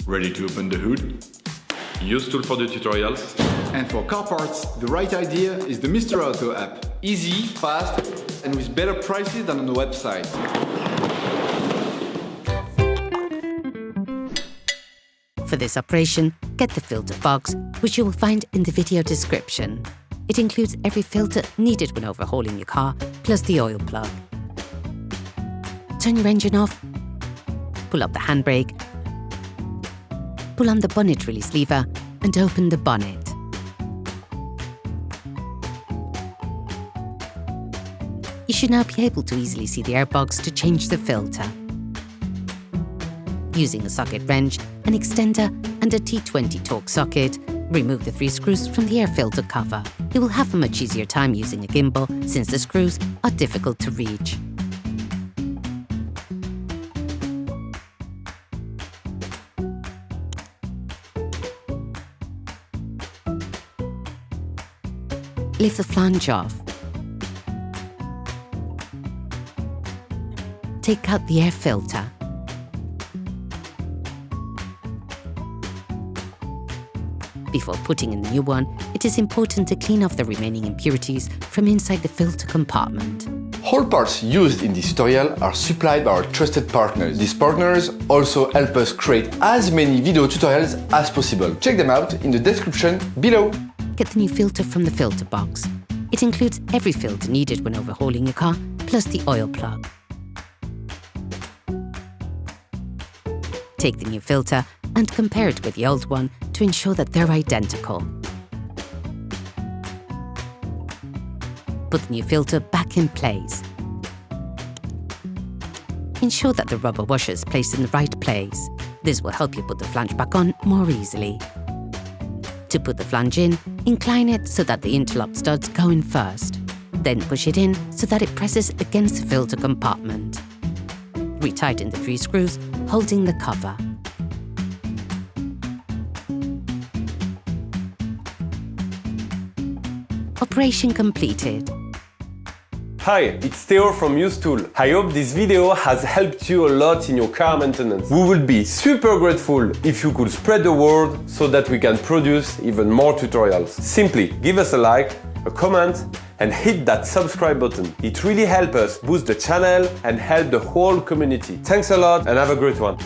Ready to open the hood? UseTool for the tutorials. And for car parts, the right idea is the Mr. Auto app. Easy, fast, and with better prices than on the website. For this operation, get the filter box, which you will find in the video description. It includes every filter needed when overhauling your car, plus the oil plug. Turn your engine off, pull up the handbrake, pull on the bonnet release lever and open the bonnet. You should now be able to easily see the airbox to change the filter. Using a socket wrench, an extender and a T20 Torx socket, remove the 3 screws from the air filter cover. You will have a much easier time using a gimbal since the screws are difficult to reach. Lift the flange off. Take out the air filter. Before putting in the new one, it is important to clean off the remaining impurities from inside the filter compartment. All parts used in this tutorial are supplied by our trusted partners. These partners also help us create as many video tutorials as possible. Check them out in the description below. Get the new filter from the filter box. It includes every filter needed when overhauling your car, plus the oil plug. Take the new filter and compare it with the old one to ensure that they're identical. Put the new filter back in place. Ensure that the rubber washer is placed in the right place. This will help you put the flange back on more easily. To put the flange in, incline it so that the interlock studs go in first. Then push it in so that it presses against the filter compartment. Retighten the 3 screws, holding the cover. Operation completed. Hi, it's Theo from UseTool. I hope this video has helped you a lot in your car maintenance. We will be super grateful if you could spread the word so that we can produce even more tutorials. Simply give us a like, a comment, and hit that subscribe button. It really helps us boost the channel and help the whole community. Thanks a lot and have a great one.